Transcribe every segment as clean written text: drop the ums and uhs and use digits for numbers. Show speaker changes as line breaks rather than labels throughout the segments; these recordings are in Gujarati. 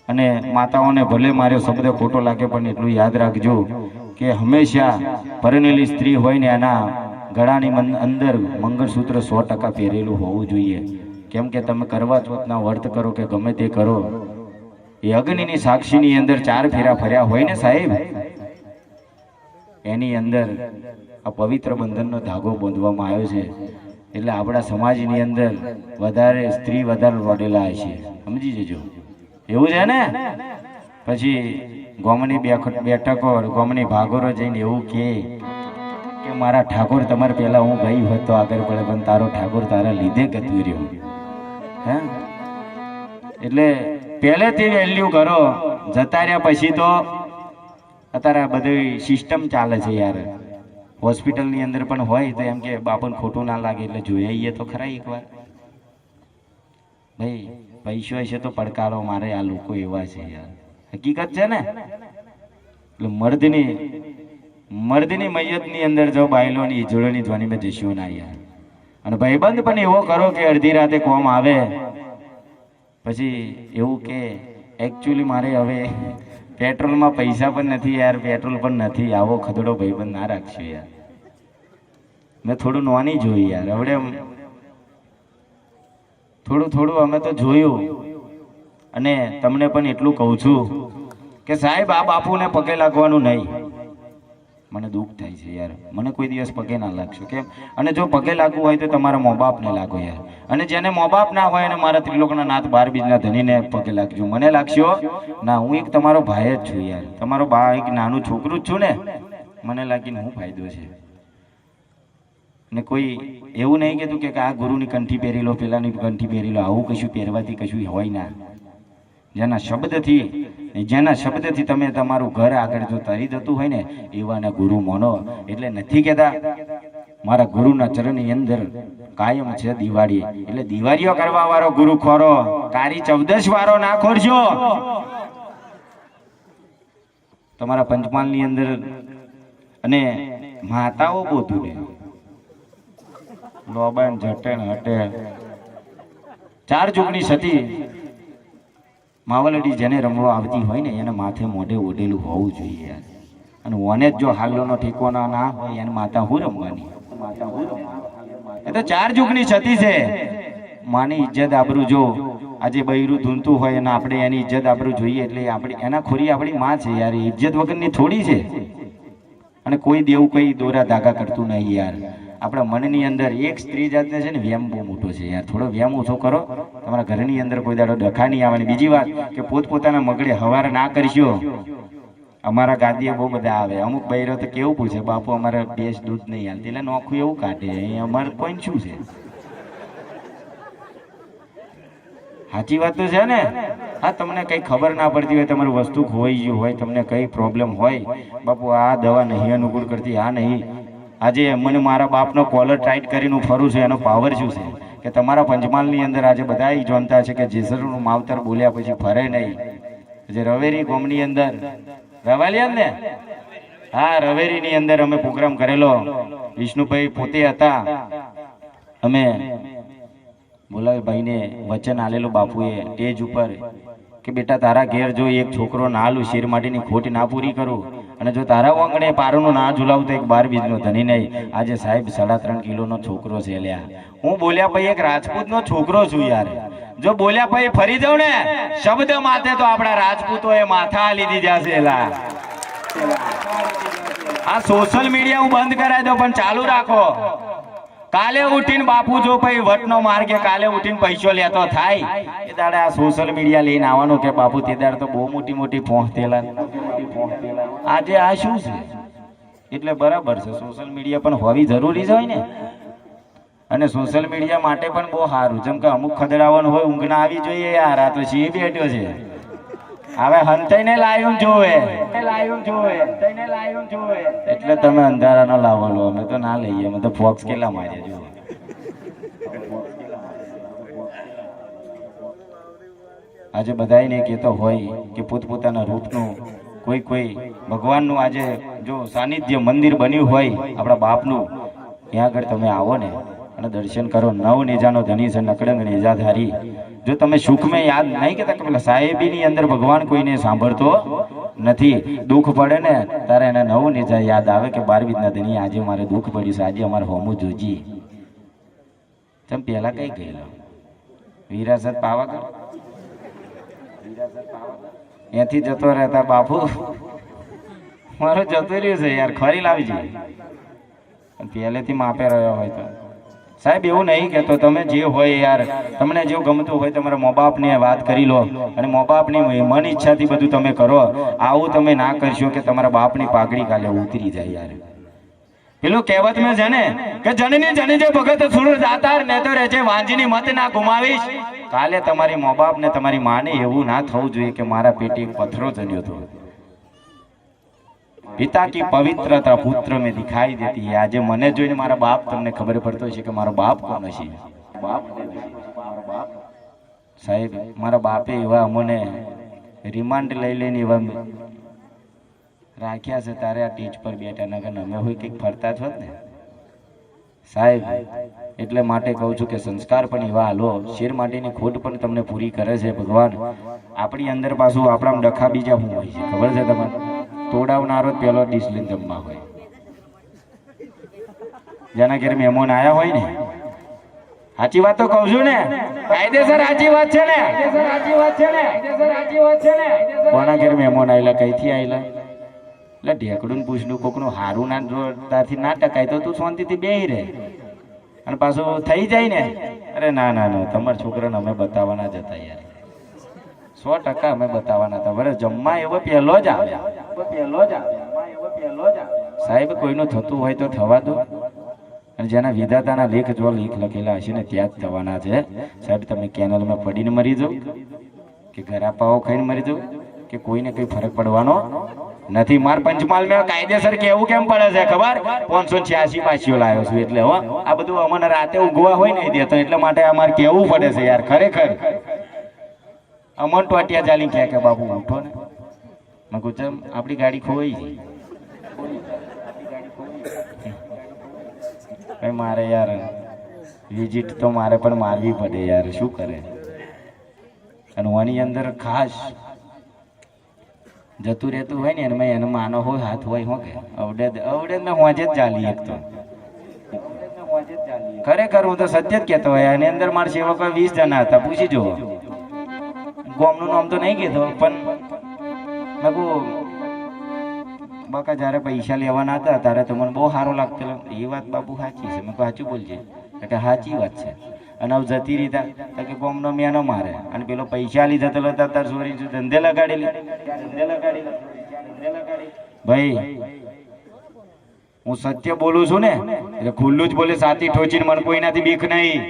અને માતાઓને ભલે મારો શબ્દ ખોટો લાગે પણ એટલું યાદ રાખજો કે હંમેશા પરણેલી સ્ત્રી હોય ને એના ગળાની અંદર મંગળસૂત્ર 100% પહેરેલું હોવું જોઈએ. કેમ કે તમે કરવા ચોથના વ્રત કરો કે ગમે તે કરો, એ અગ્નિની સાક્ષીની અંદર 4 ફેરા ફર્યા હોય ને સાહેબ, એની અંદર આ પવિત્ર બંધનનો ધાગો બાંધવામાં આવ્યો છે. એટલે આપણા સમાજની અંદર વધારે સ્ત્રી વધારે રોડેલા છે, સમજી જજો. એવું છે ને? પછી ગોમની બેઠકો ગોમની ભાગોરો જઈને એવું કે મારા ઠાકોર તમારે પહેલા હું ગઈ હોત તો આગળ પડે, પણ તારો ઠાકોર તારા લીધે ગતું રહ્યો. હે એટલે પહેલેથી વેલ્યુ કરો, જતા રહ્યા પછી તો અત્યારે આ બધી સિસ્ટમ ચાલે છે યાર. હોસ્પિટલની અંદર પણ હોય તો એમ કે બાપુને ખોટું ના લાગે એટલે જોઈ આવીએ તો ખરા એકવાર. ભાઈ પૈસો હશે તો પડકારો મારે, આ લોકો એવા છે યાર, હકીકત છે ને. એટલે મર્દની મૈયતની અંદર જો બાયલોની ઈજોળની ધ્વનિ મેં જઈશું ના યાર. અને ભાઈબંધ પણ એવો કરો કે અડધી રાતે કોમ આવે પછી એવું કે એકચ્યુઅલી મારે હવે પેટ્રોલમાં પૈસા પણ નથી યાર, પેટ્રોલ પણ નથી, આવો ખદડો ભાઈબંધ ના રાખશો યાર. મેં થોડું નોની જોઈ યાર, હવે થોડું અમે તો જોયું. અને તમને પણ એટલું કહું છું કે સાહેબ આ બાપુને પગે લાગવાનું નહીં. મને દુઃખ થાય છે યાર, મને કોઈ દિવસ પગે ના લાગશો. કેમ? અને જો પગે લાગવું હોય તો તમારા મા બાપને લાગો યાર. અને જેને મા બાપ ના હોય અને મારા ત્રિલોકના નાથ 12 બીજના ધણીને પગે લાગજો. મને લાગશો ના, હું એક તમારો ભાઈ જ છું યાર, તમારો બા એક નાનું છોકરું જ છું ને, મને લાગીને શું ફાયદો છે. ને કોઈ એવું નહીં કહેતું કે આ ગુરુની કંઠી પહેરી લો, પેલાની કંઠી પહેરી લો, આવું કશું પહેરવાથી કશું હોય ના. જેના શબ્દથી તમે તમારું ઘર આગળ જો તરી જતું હોય ને એવાના ગુરુ માનો. એટલે નથી કહેતા મારા ગુરુના ચરણની અંદર કાયમ છે દિવાળી, એટલે દિવાળીઓ કરવા વાળો ગુરુ ખોરો, કારી 14 વાળો ના ખોરજો. તમારા પંચમહાલની અંદર અને માતાઓ બોતું રહે, લોબાન જટેણ હટે 4 જુગની સતી માવલડી જેને રમવા આવતી હોય ને એને માથે મોઢે ઓઢેલું હોવું જોઈએ યાર. અને ઓને જો હાલોનો ઠેકોના ના હોય એને માતા હું રમવાની? એ તો 4 જુગની સતી છે. માની ઇજ્જત આબરૂ જો આજે બૈરું ધૂનતું હોય અને આપણે એની ઇજ્જત આબરૂ જોઈએ એટલે આપણે એના ખોરી આપણી માં છે યાર, ઇજ્જત વગરની થોડી છે. અને કોઈ દેવું કઈ દોરા ધાગા કરતું નહીં યાર. આપણા મનની અંદર એક સ્ત્રી જાતને છે ને વ્યમ બહુ મોટો છે યાર, થોડો વ્યમ ઓછો કરો. તમારા ઘરની અંદર કોઈ દાડો ડખા નહીં આવવાની. બીજી વાત કે પોતપોતાના મગડે હવાર ના કરશો. અમારા ગાદીએ બહુ બધા આવે, અમુક બૈરો તો કેવું પૂછે બાપુ અમારે ભેંસ દૂધ નહીં હાલતી, એટલે નોખું એવું કાઢે, અમારે કોઈ શું છે. સાચી વાત તો છે ને? હા, તમને કઈ ખબર ના પડતી હોય, તમારું વસ્તુ ખોવાઈ ગયું હોય, તમને કઈ પ્રોબ્લેમ હોય, બાપુ આ દવા નહીં અનુકૂળ કરતી, આ નહીં. આજે મને મારા બાપનો કોલર ટાઈટ કરીને હું ફરું છું, એનો પાવર શું છે કે તમારા પંચમહાલની અંદર આજે બધા જાણતા છે કે જેસરનું માવતર બોલ્યા પછી ફરે નહીં. જે રવેરી ગામની અંદર રવાલિયા ને, હા રવેરીની અંદર અમે પ્રોગ્રામ કરેલો. વિષ્ણુભાઈ પોતે હતા. અમે બોલાભાઈને વચન આલેલું બાપુએ સ્ટેજ ઉપર કે બેટા તારા ઘેર જો એક છોકરો ના આલું, શેર માટીની ખોટ ના પૂરી કરું, અને જો તારા વાંગણે પારોનું ના ઝુલાવું તો એક 12 બીજનો ધણી નહીં. આજે સાહેબ 3.5 કિલોનો છોકરો છે લ્યા. હું બોલ્યા ભાઈ એક રાજપૂતનો છોકરો છું યાર. જો બોલ્યા ભાઈ ફરી જાઉં ને શબ્દ માથે તો આપણા રાજપૂતોએ માથા લીધી જશે. આ સોશિયલ મીડિયા હું બંધ કરાવી દઉં પણ ચાલુ રાખો. કાલે ઉઠીને બાપુ જો ભાઈ વટનો માર્ગે કાલે ઉઠીને પૈસો લેતો થાય એ દાડે આ સોશિયલ મીડિયા લઈને આવવાનું કે બાપુ તે દાડે તો બહુ મોટી પહોંચતેલા. આજે આ શું છે? એટલે બરાબર છે, સોશિયલ મીડિયા પણ હોવી જરૂરી હોય ને. અને સોશિયલ મીડિયા માટે પણ બહુ સારું. જેમ કે અમુક ખદડાવાનું હોય, ઊંઘ ના આવી જોઈએ યાર, આ તો સિંહ બેઠ્યો છે. હવે હંતાઈને લાઈવ જોવે એટલે તમે અંધારા ન લાવો લો. અમે તો ના લઈએ, અમે તો ફોક્સ કેટલા માર્યા જો. આજે બધાને કહેતો હોય કે પોતપોતાના રૂપનું કોઈ ભગવાનનું આજે જો સાનિધ્ય મંદિર બન્યું હોય આપણા બાપનું, ત્યાં આગળ તમે આવો ને અને દર્શન કરો. 9 નેજાનો ધની છે, નકડંગ નેજાધારી. જો તમે સુખમાં યાદ નહીં કહેતા કે પેલા સાહેબીની અંદર ભગવાન કોઈને સાંભળતો નથી. દુઃખ પડે ને તારે એને નવું નિજા યાદ આવે કે 12 નદીની આજે મારે દુઃખ પડ્યું છે, આજે અમારે હોમું જોજી. તમે પેલા કઈ ગયેલા વિરાસત પાવાગઢ, ત્યાંથી જતો રહેતા બાપુ મારો જતો રહ્યું છે યાર, ખરી લાવી જઈએ પહેલેથી માપે રહ્યો હોય તો. સાહેબ એવું નહીં કહેતો, તમે જે હોય યાર, તમને જેવું ગમતું હોય તમારા મા બાપને વાત કરી લો અને મા બાપની મન ઈચ્છાથી બધું તમે કરો. આવું તમે ના કરશો કે તમારા બાપની પાઘડી કાલે ઉતરી જાય યાર. પેલું કહેવત મેં છે ને કે જનની જની જે ભગત સુર જાતાર ને તો રહે છે વાંજીની મત ના ગુમાવીશ. કાલે તમારી મા બાપ ને તમારી માને એવું ના થવું જોઈએ કે મારા પેટે પથરો જન્યો હતો. પિતા કી પવિત્રતા પુત્ર में दिखाई देती है. આજે મને જોઈને મારા બાપ તમને ખબર પડતો છે કે મારો બાપ કોણ છે. સાહેબ મારા બાપે એવા અમને રિમાન્ડ લઈ લઈને એવા રાખ્યા છે. તારે આ ટીચ પર બેઠા નગર અમે હોય કંઈક ફરતા છો ને સાહેબ. એટલે માટે કહું છું કે સંસ્કાર પણ એવા હાલો, શેર માટેની ખોટ પણ તમને પૂરી કરે છે ભગવાન. આપણી અંદર પાછું આપણા ડખા બીજા શું હોય છે ખબર છે તમારે? તોડાવનારો પેલો ડીશ લઈને જમવા હોય. જેના ઘેર મહેમાન આયા હોય ને, સાચી વાત તો કહું છું ને, કાયદેસર સાચી વાત છે ને, કોના ઘેર મહેમાન આવેલા, કઈથી આવેલા, એટલે ઢેકડું પૂછનું કોકનું હારું ના જોતાથી ના ટકાય તો તું શાંતિથી બેહી રહે. અને પાછું થઈ જાય ને, અરે ના ના ના તમારા છોકરાને અમે બતાવવાના જ હતા યાર, 100% અમે બતાવવાના હતા. બરાબર જમવા એવો પહેલો જ આવે, સાહેબ કોઈનું થતું હોય તો થવા દો. અને જેના વિધાતાના લેખ જો લેખ લખેલા હશે ને ત્યાં જ થવાના છે. સાહેબ તમે કેનલમાં પડીને મરી જાઓ કે ગરાપાઓ ખાઈને મરી જાઓ કે કોઈને કઈ ફરક પડવાનો નથી. માર પંચમહાલમાં કાયદેસર કેવું કેમ પડે છે ખબર? 586 પાછીઓ લાવ્યો છું એટલે હો. આ બધું અમને રાતે ઊંઘવા હોય નહીં દેતો, એટલે માટે અમારે કેવું પડે છે યાર. ખરેખર અમન ટોટિયા ચાલી ક્યાં કે બાપુ ઉઠો ને. મેં કહું આપણી ગાડી ખોઈ છે મારે યાર, વિઝિટ તો મારે પણ મારવી પડે યાર, શું કરે. અને આની અંદર ખાસ જતું રહેતું હોય ને એમાં એનો માનો હોય હાથ હોય હો કે અવડે મેં હોજે જ ચાલી એક તો ખરેખર હું તો સત્ય જ કહેતો હોય. એની અંદર મારા સેવકો 20 જણા હતા, પૂછી જુઓ. ગામનું નામ તો નહીં કીધું પણ મેં કહું બાકા જયારે પૈસા લેવાના હતા ત્યારે તો મને બહુ સારું લાગતું. એ વાત બાપુ સાચી છે. મેં કહું સાચું બોલજે કે સાચી વાત છે. અને હવે જતી રીતે કે ગામનો મેનો મારે અને પેલો પૈસા લઈ જતો તાર સોરી ધંધે લગાડેલી. ભાઈ હું સત્ય બોલું છું ને એટલે ખુલ્લું જ બોલે, સાથી ઠોચીને મને કોઈનાથી બીક નહીં.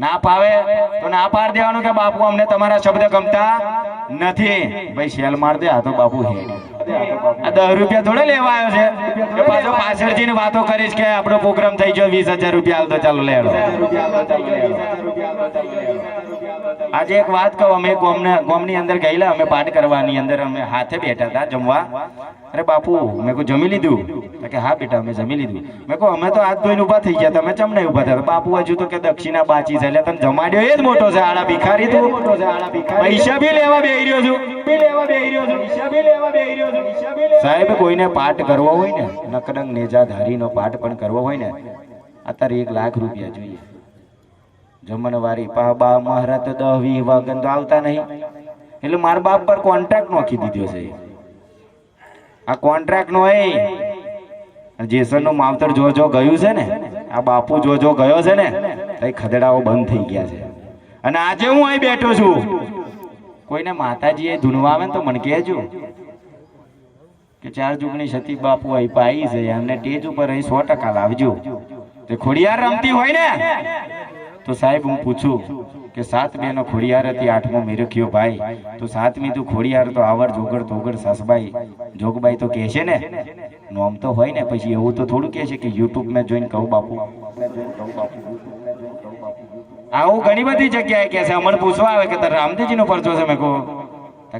ના ફાવે તો ના પાડ દેવાનું કે બાપુ અમને તમારા શબ્દ ગમતા નથી. ભાઈ શેલ માર દે. આ તો બાપુ હેડ આ 10 રૂપિયા થોડા લેવા આવ્યો છે કે પાછો પાછળ જઈને વાતો કરીશ કે આપણો પ્રોગ્રામ થઈ ગયો 20,000 રૂપિયા હાલ તો ચાલો લેડો. આજે એક વાત કહું, અમે ગામની અંદર ગયેલા, અમે પાઠ કરવાની અંદર અમે હાથે બેઠા હતા જમવા. અરે બાપુ મેં કહું જમી લીધું? કે હા બેટા અમે જમી લીધું. મેં કહું અમે તો હાથ ધોઈને ઉભા થઈ ગયા, તમે ચમ નહીં ઉભા થયા? બાપુ હજુ તો કે દક્ષિણા બાચી છે. એટલે તમે જમાડ્યો એ જ મોટો છે. આડા ભિખારી તું પૈસા બી લેવા બેહી રહ્યો છું. સાહેબ કોઈને પાઠ કરવો હોય ને, નકડંગ નેજાધારીનો પાઠ પણ કરવો હોય ને, અત્યારે 1 લાખ રૂપિયા જોઈએ. જમણવારી બા મહારાજ તો 10-20 વાગન તો આવતા નહીં. એટલે મારા બાપ પર કોન્ટ્રાક્ટ નોખી દીધો છે. આ કોન્ટ્રાક્ટ નો જેસર નું માવતર જો ગયું છે ને, આ બાપુ જો ગયો છે ને, કઈ ખદડાઓ બંધ થઈ ગયા છે. અને આજે હું અહીં બેઠો છું, કોઈને માતાજીએ ધૂનવા આવે ને તો મને કહેજો કે 4 જુગણી સતી બાપુ અહીં પાઈ છે, એમને ટેજ ઉપર અહીં 100% લાવજો. તે ખોડિયાર રમતી હોય ને તો સાહેબ હું પૂછું કે 7 બેનો ખોડિયાર હતી, 8મો મેરખ્યો ભાઈ. તો 7મી તું ખોડિયાર તો આવડ જોગડ તોગડ સાસબાઈ જોગબાઈ તો કહે છે ને, નોમ તો હોય ને. પછી એવું તો થોડું કહે છે કે યુટ્યુબ મેં જોઈને કહું બાપુ. આવું ઘણી બધી જગ્યાએ કહે છે. અમને પૂછવા આવે કે તારે રામદેવજીનો પરચો છે? મેં કહું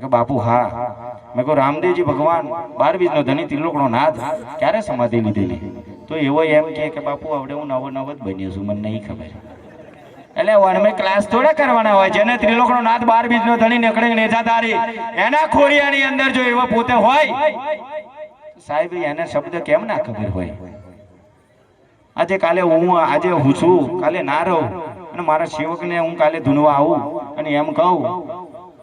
કે બાપુ હા. મેં કહું રામદેવજી ભગવાન 12 બીજનો ધણી ત્રિલોકનો નાથ ક્યારે સમાધિ લીધેલી? તો એવો એમ કે બાપુ હવે હું નવો જ બન્યો છું, મને નહીં ખબર. એટલે વનમે ક્લાસ થોડા કરવાના હોય. જેને ત્રિલોકનો નાથ 12 બીજનો ધણી નીકળે નેજાધારી એના ખોરિયાની અંદર જો એવો પોતે હોય સાહેબ એને શબ્દ કેમ ના ખબર હોય? આજે કાલે હું છું, કાલે ના રહું અને મારા સેવકને હું કાલે ધૂણવા આવું અને એમ કહું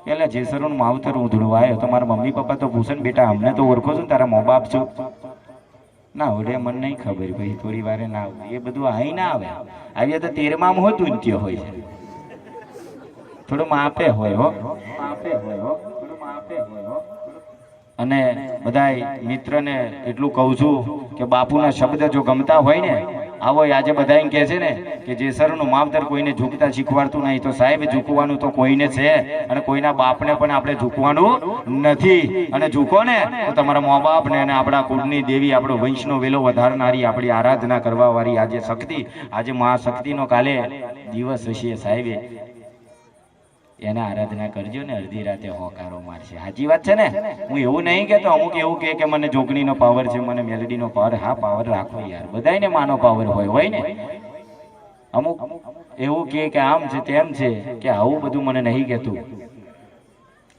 એટલે જેસરનું માવતર હું ધૂણવા આવ્યો તો મારા મમ્મી પપ્પા તો પૂછે ને બેટા અમને તો ઓળખો છો ને તારા મા બાપ છો? ના ઓડે મને નહીં ખબર ભાઈ, થોડી વારે ના આવે એ બધું અહીં ના આવે. આવ્યા તો 13માં હોતું જ હોય છે. થોડું માપે હોય હો, માપે હોય હો, થોડું માપે હોય હો. અને બધાય મિત્રને એટલું કહું છું કે બાપુના શબ્દ જો ગમતા હોય ને આવો આજે બધા એમ કહે છે ને કે જેસરનું માવતર કોઈને ઝૂકતા શીખવાડતું નહીં. તો સાહેબ ઝૂકવાનું તો કોઈને છે અને કોઈના બાપને પણ આપણે ઝૂકવાનું નથી. અને ઝૂકો ને તો તમારા મા બાપને અને આપણા કુળની દેવી આપણો વંશનો વેલો વધારનારી આપણી આરાધના કરવા વાળી આજે શક્તિ, આજે મહાશક્તિનો કાલે દિવસ હશે સાહેબે એને આરાધના કરજો ને અડધી રાતે હોકારો મારશે. સાચી વાત છે ને? હું એવું નહીં કહેતો અમુક એવું કે મને જોગણીનો પાવર છે, મને મેલેડીનો પાવર. હા પાવર રાખો યાર, બધાને માનો પાવર હોય ને. અમુક એવું કે આમ છે તેમ છે કે આવું બધું મને નહીં કહેતું.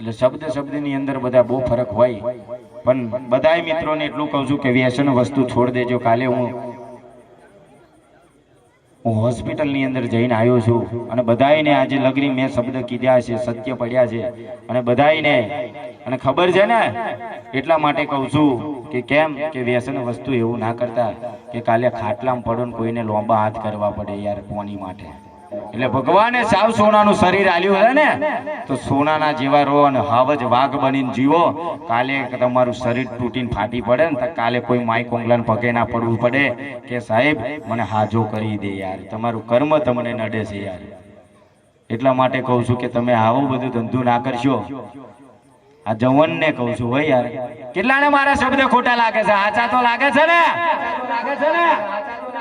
એટલે શબ્દની અંદર બધા બહુ ફરક હોય. પણ બધાય મિત્રોને એટલું કહું છું કે વ્યસન વસ્તુ છોડ દેજો. કાલે હું હોસ્પિટલની અંદર જઈને આવ્યો છું અને બધાયને આજે લગરી મેં શબ્દ કીધા છે, સત્ય પડ્યા છે અને બધાયને અને ખબર છે ને એટલા માટે કહું છું કે કેમ કે વ્યસન વસ્તુ એવું ના કરતા કે કાલે ખાટલામાં પડો ને કોઈને લોંબા હાથ કરવા પડે યાર પોની માટે. એટલે ભગવાને સાવ સોનાનું શરીર આલ્યું છે ને તો સોનાના જેવા રહો અને હાવજ વાઘ બનીને જીવો. કાલે તમારું શરીર તૂટીને ફાટી પડે ને તો કાલે કોઈ માય કોંગલાને પગે ના પડવું પડે કે સાહેબ મને હાજો કરી દે યાર, તમારું કર્મ તમને નડે છે યાર. એટલા માટે કહું છું કે તમે આવું બધું ધંધો ના કરશો. આ જવનને કહું છું હોય યાર, કેટલાને મારા શબ્દ ખોટા લાગે છે? હાચા તો લાગે છે ને?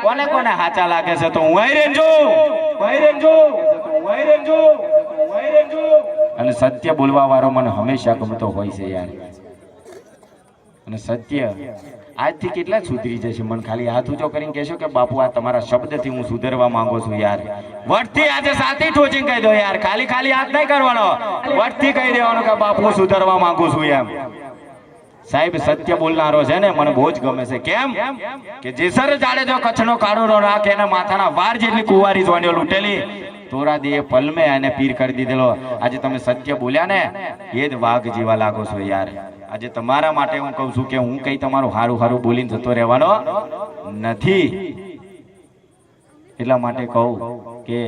કોને કોને હાચા લાગે છે? તો હું અને સત્ય બોલવા વાળો મને હંમેશા ગમતો હોય છે યાર. અને સત્ય આજથી કેટલા સુધરી જશે? મને ખાલી હાથ ઊંચો કરીને કહેશો કે બાપુ આ તમારા શબ્દથી હું સુધરવા માંગુ છું યાર. વટથી આજે સાથી ઠોચીને કહી દો યાર, ખાલી હાથ નહીં કરવાનો, વટથી કહી દેવાનો કે બાપુ હું સુધરવા માંગુ છું એમ. સાહેબ સત્ય બોલનારો છે ને મને બહુ જ ગમે છે. કેમ કે જેસર જાડેજો કચ્છનો કાળો રાખે એના માથાના વાર જેટલી કુંવારી જોવાની લૂંટેલી તોરા દે પલમે એને પીર કરી દીધેલો. આજે તમે સત્ય બોલ્યા ને એ જ વાઘ જેવા લાગો છો યાર. આજે તમારા માટે હું કહું છું કે હું કઈ તમારું હારું બોલીને જતો રહેવાનો નથી. એટલા માટે કહું કે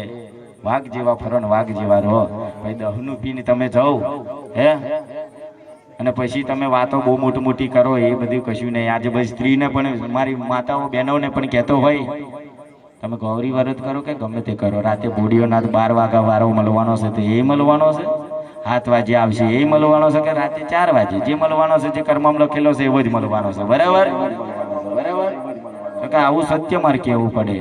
વાઘ જેવા ફરો ને વાઘ જેવા રહો. ભાઈ દહનું પીને તમે જાઓ હે અને પછી તમે વાતો બહુ મોટી કરો એ બધું કશું નહીં. આજે ભાઈ સ્ત્રીને પણ મારી માતાઓ બહેનોને પણ કહેતો હોય તમે ગૌરી વ્રત કરો કે ગમે તે કરો, રાતે બોડીઓના 12 વાગ્યા વારો મળવાનો છે તો એ મળવાનો છે, 7 વાગે આવશે એ મળવાનો છે કે રાતે 4 વાગે જે મળવાનો છે, જે કર્મમાં લખેલો છે એવો જ મળવાનો છે. બરાબર તો કે આવું સત્ય મારે કહેવું પડે.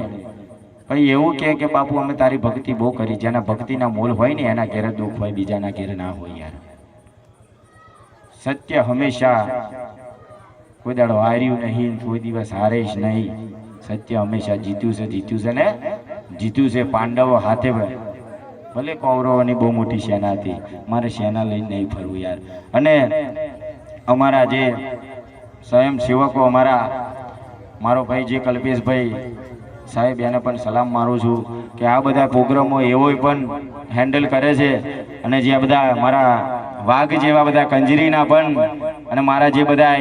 ભાઈ એવું કે બાપુ અમે તારી ભક્તિ બહુ કરી. જેના ભક્તિના મોલ હોય ને એના ઘેર દુઃખ હોય, બીજાના ઘેર ના હોય યાર. સત્ય હંમેશા કોઈ દાડો હાર્યું નહીં, કોઈ દિવસ હારે જ નહીં. સત્ય હંમેશા જીત્યું છે ને જીત્યું છે. પાંડવો હાથે ભલે કૌરવોની બહુ મોટી સેના હતી, મારે સેના લઈને નહીં ફરવું યાર. અને અમારા જે સ્વયંસેવકો મારો ભાઈ જે કલ્પેશભાઈ સાહેબ એને પણ સલામ મારું છું કે આ બધા પ્રોગ્રામો એવો પણ હેન્ડલ કરે છે. અને જે બધા મારા વાઘ જેવા બધા કંજરીના પણ અને મારા જે બધા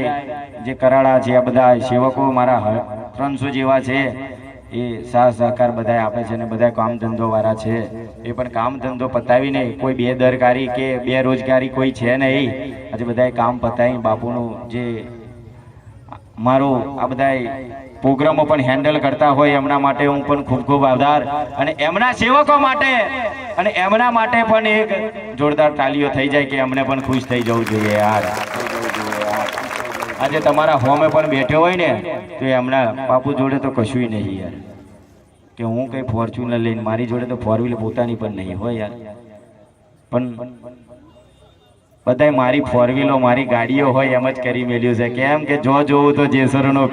જે કરાડા છે આ બધા સેવકો મારા 300 જેવા છે એ સાથ સહકાર બધા આપે છે. અને બધા કામ ધંધો વાળા છે એ પણ કામ ધંધો પતાવી નહીં, કોઈ બેદરકારી કે બેરોજગારી કોઈ છે નહીં. આજે બધા કામ પતાવી બાપુનું જે મારું આ બધા પ્રોગ્રામો પણ હેન્ડલ કરતા હોય એમના માટે હું પણ ખૂબ ખૂબ આભાર. અને એમના સેવકો માટે અને એમના માટે પણ એક જોરદાર તાલીઓ થઈ જાય કે એમને પણ ખુશ થઈ જવું જોઈએ યાર. આજે તમારા હોમે પણ બેઠો હોય ને તો એમના બાપુ જોડે તો કશું નહીં યાર. કે હું કઈ ફોર્ચ્યુનર લઈને મારી જોડે તો 4 વ્હીલ પોતાની પણ નહીં હોય યાર. પણ બધાય મારી 4 વ્હીલો મારી ગાડીઓ હોય એમ જ કરી મેલ્યું છે. કેમ કે જો જોવું તો જેસરનો